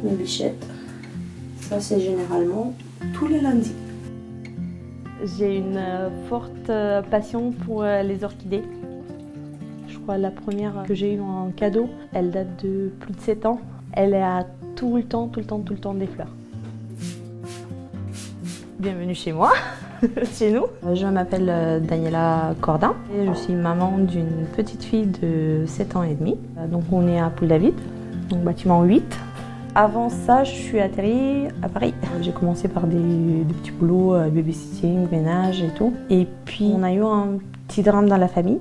mes bichettes. Ça, c'est généralement tous les lundis. J'ai une forte passion pour les orchidées. Je crois la première que j'ai eue en cadeau, elle date de plus de 7 ans. Elle a tout le temps des fleurs. Bienvenue chez moi, chez nous. Je m'appelle Daniela Cordin et je suis maman d'une petite fille de 7 ans et demi. Donc on est à Poule-David, donc bâtiment 8. Avant ça, je suis atterrie à Paris. J'ai commencé par des petits boulots, babysitting, ménage et tout. Et puis on a eu un petit drame dans la famille.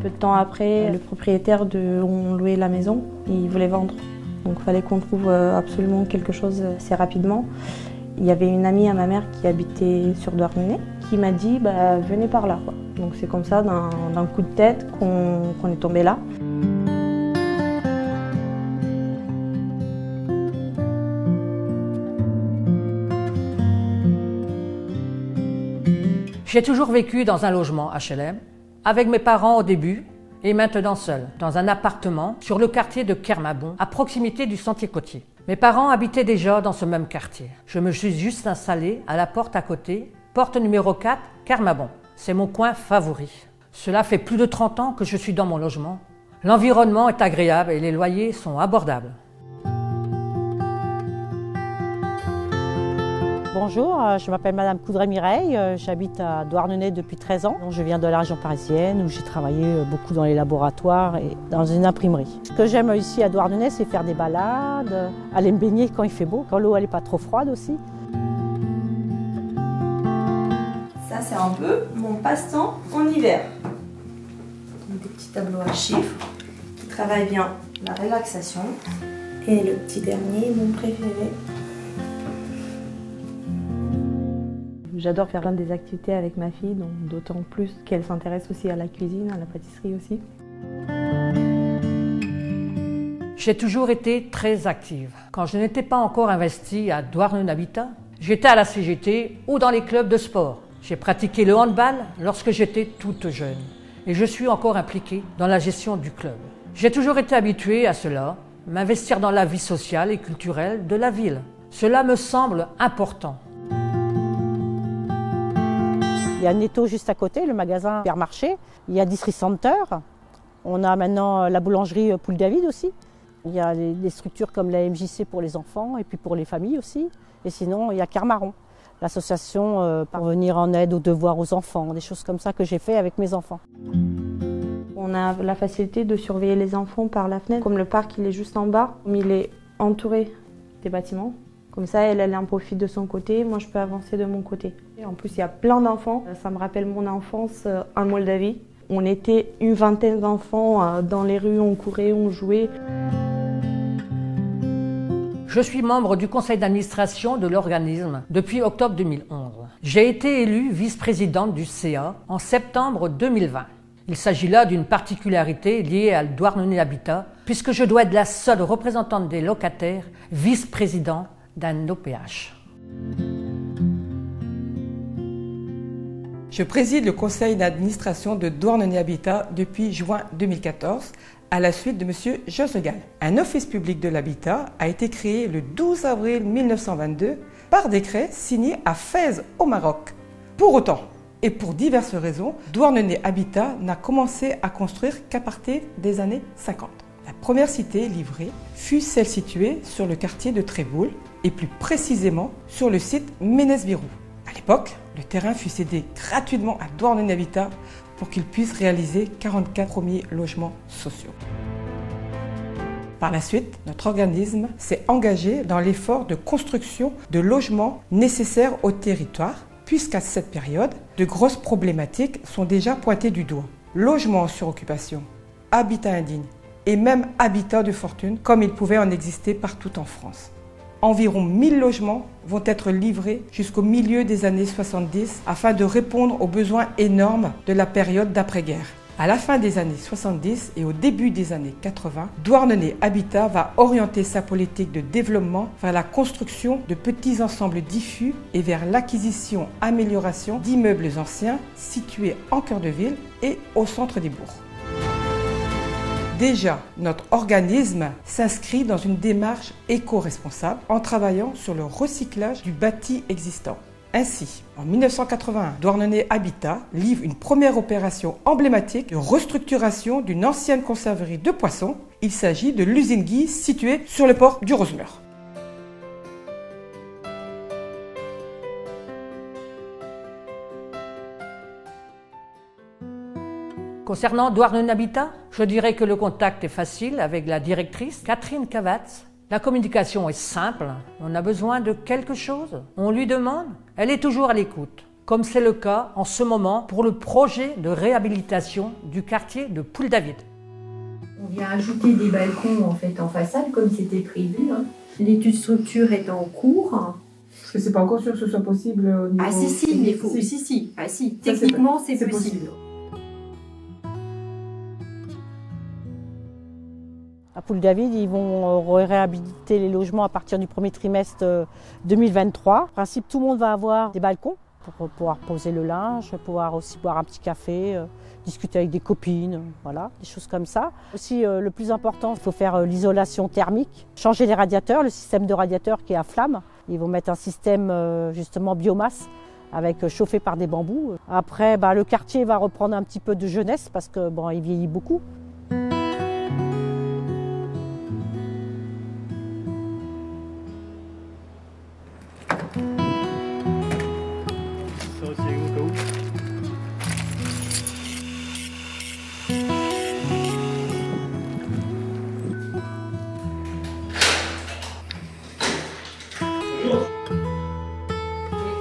Peu de temps après, le propriétaire où on louait la maison, il voulait vendre. Donc il fallait qu'on trouve absolument quelque chose assez rapidement. Il y avait une amie à ma mère qui habitait sur Douarnenez qui m'a dit venez par là, quoi. Donc c'est comme ça, d'un coup de tête, qu'on est tombé là. J'ai toujours vécu dans un logement HLM, avec mes parents au début et maintenant seul, dans un appartement sur le quartier de Kermabon, à proximité du sentier côtier. Mes parents habitaient déjà dans ce même quartier. Je me suis juste installée à la porte à côté, porte numéro 4, Kermabon. C'est mon coin favori. Cela fait plus de 30 ans que je suis dans mon logement. L'environnement est agréable et les loyers sont abordables. Bonjour, je m'appelle Madame Coudray-Mireille, j'habite à Douarnenez depuis 13 ans. Je viens de la région parisienne où j'ai travaillé beaucoup dans les laboratoires et dans une imprimerie. Ce que j'aime ici à Douarnenez, c'est faire des balades, aller me baigner quand il fait beau, quand l'eau n'est pas trop froide aussi. Ça, c'est un peu mon passe-temps en hiver. Des petits tableaux à chiffres qui travaillent bien la relaxation. Et le petit dernier, mon préféré. J'adore faire plein des activités avec ma fille, donc d'autant plus qu'elle s'intéresse aussi à la cuisine, à la pâtisserie aussi. J'ai toujours été très active. Quand je n'étais pas encore investie à Douarnenez Habitat, j'étais à la CGT ou dans les clubs de sport. J'ai pratiqué le handball lorsque j'étais toute jeune et je suis encore impliquée dans la gestion du club. J'ai toujours été habituée à cela, m'investir dans la vie sociale et culturelle de la ville. Cela me semble important. Il y a Netto juste à côté, le magasin Supermarché. Il y a District Center. On a maintenant la boulangerie Poule-David aussi. Il y a des structures comme la MJC pour les enfants et puis pour les familles aussi. Et sinon, il y a Kermaron, l'association pour venir en aide aux devoirs aux enfants, des choses comme ça que j'ai fait avec mes enfants. On a la facilité de surveiller les enfants par la fenêtre. Comme le parc, il est juste en bas, il est entouré des bâtiments. Comme ça, elle en profite de son côté, moi je peux avancer de mon côté. Et en plus, il y a plein d'enfants. Ça me rappelle mon enfance en Moldavie. On était une vingtaine d'enfants dans les rues, on courait, on jouait. Je suis membre du conseil d'administration de l'organisme depuis octobre 2011. J'ai été élue vice-présidente du CA en septembre 2020. Il s'agit là d'une particularité liée à Douarnenez Habitat, puisque je dois être la seule représentante des locataires vice-président d'un OPH. Je préside le conseil d'administration de Douarnenez Habitat depuis juin 2014 à la suite de M. Josegal. Un office public de l'habitat a été créé le 12 avril 1922 par décret signé à Fès au Maroc. Pour autant, et pour diverses raisons, Douarnenez Habitat n'a commencé à construire qu'à partir des années 50. La première cité livrée fut celle située sur le quartier de Tréboul et plus précisément sur le site Ménès-Birou. À l'époque, le terrain fut cédé gratuitement à Douarnenez Habitat pour qu'il puisse réaliser 44 premiers logements sociaux. Par la suite, notre organisme s'est engagé dans l'effort de construction de logements nécessaires au territoire, puisqu'à cette période, de grosses problématiques sont déjà pointées du doigt. Logement en suroccupation, habitat indigne, et même habitat de fortune, comme il pouvait en exister partout en France. Environ 1000 logements vont être livrés jusqu'au milieu des années 70 afin de répondre aux besoins énormes de la période d'après-guerre. À la fin des années 70 et au début des années 80, Douarnenez Habitat va orienter sa politique de développement vers la construction de petits ensembles diffus et vers l'acquisition-amélioration d'immeubles anciens situés en cœur de ville et au centre des bourgs. Déjà, notre organisme s'inscrit dans une démarche éco-responsable en travaillant sur le recyclage du bâti existant. Ainsi, en 1981, Douarnenez Habitat livre une première opération emblématique de restructuration d'une ancienne conserverie de poissons. Il s'agit de l'usine Guy située sur le port du Rosemeur. Concernant Douarnenez Habitat, je dirais que le contact est facile avec la directrice Catherine Cavatz. La communication est simple, on a besoin de quelque chose, on lui demande, elle est toujours à l'écoute, comme c'est le cas en ce moment pour le projet de réhabilitation du quartier de Poule-David. On vient ajouter des balcons en fait en façade comme c'était prévu. L'étude structure est en cours. Parce que c'est pas encore sûr que ce soit possible au niveau... Ah si, mais il faut... Si. Ah si, techniquement c'est possible. À Poule-David, ils vont réhabiliter les logements à partir du premier trimestre 2023. En principe, tout le monde va avoir des balcons pour pouvoir poser le linge, pouvoir aussi boire un petit café, discuter avec des copines, voilà, des choses comme ça. Aussi, le plus important, il faut faire l'isolation thermique, changer les radiateurs, le système de radiateur qui est à flamme. Ils vont mettre un système justement biomasse avec chauffé par des bambous. Après, le quartier va reprendre un petit peu de jeunesse parce que il vieillit beaucoup.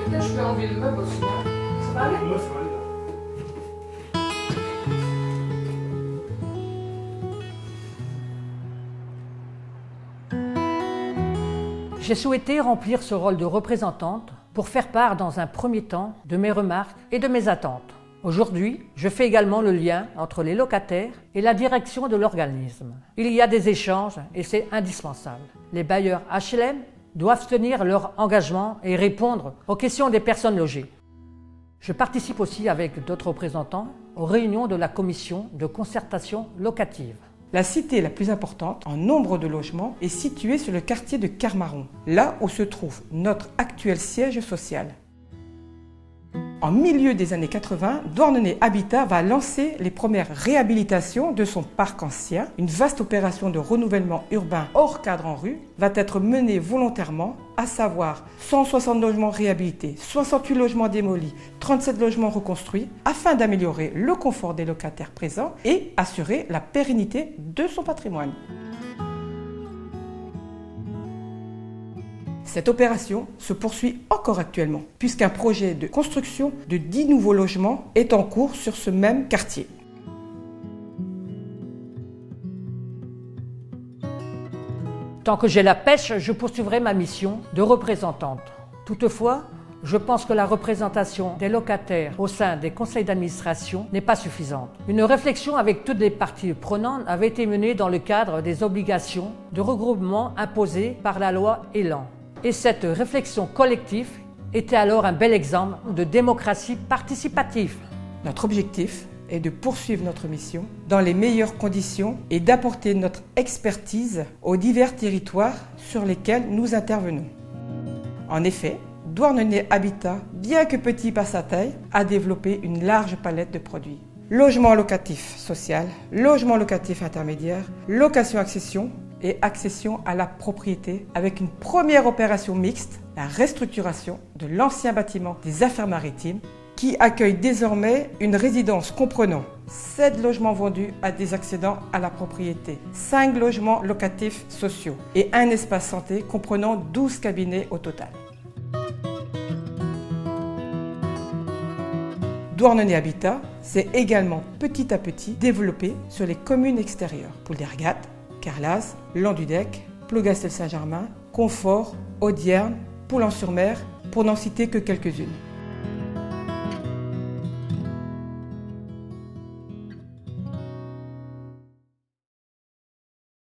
Peut-être je peux enlever le meuble aussi. C'est pas vrai? Ouais, c'est vrai. J'ai souhaité remplir ce rôle de représentante pour faire part dans un premier temps de mes remarques et de mes attentes. Aujourd'hui, je fais également le lien entre les locataires et la direction de l'organisme. Il y a des échanges et c'est indispensable. Les bailleurs HLM doivent tenir leur engagement et répondre aux questions des personnes logées. Je participe aussi avec d'autres représentants aux réunions de la commission de concertation locative. La cité la plus importante en nombre de logements est située sur le quartier de Kermaron, là où se trouve notre actuel siège social. En milieu des années 80, Douarnenez Habitat va lancer les premières réhabilitations de son parc ancien. Une vaste opération de renouvellement urbain hors cadre en rue va être menée volontairement, à savoir 160 logements réhabilités, 68 logements démolis, 37 logements reconstruits, afin d'améliorer le confort des locataires présents et assurer la pérennité de son patrimoine. Cette opération se poursuit encore actuellement, puisqu'un projet de construction de 10 nouveaux logements est en cours sur ce même quartier. Tant que j'ai la pêche, je poursuivrai ma mission de représentante. Toutefois, je pense que la représentation des locataires au sein des conseils d'administration n'est pas suffisante. Une réflexion avec toutes les parties prenantes avait été menée dans le cadre des obligations de regroupement imposées par la loi Elan. Et cette réflexion collective était alors un bel exemple de démocratie participative. Notre objectif est de poursuivre notre mission dans les meilleures conditions et d'apporter notre expertise aux divers territoires sur lesquels nous intervenons. En effet, Douarnenez Habitat, bien que petit par sa taille, a développé une large palette de produits. Logement locatif social, logement locatif intermédiaire, location-accession et accession à la propriété avec une première opération mixte, la restructuration de l'ancien bâtiment des affaires maritimes qui accueille désormais une résidence comprenant 7 logements vendus à des accédants à la propriété, 5 logements locatifs sociaux et un espace santé comprenant 12 cabinets au total. Douarnenez Habitat s'est également petit à petit développé sur les communes extérieures, Poule-d'Ergat, Carlaz, Landudec, Plougastel-Saint-Germain, Confort, Audierne, Poulan-sur-Mer, pour n'en citer que quelques-unes.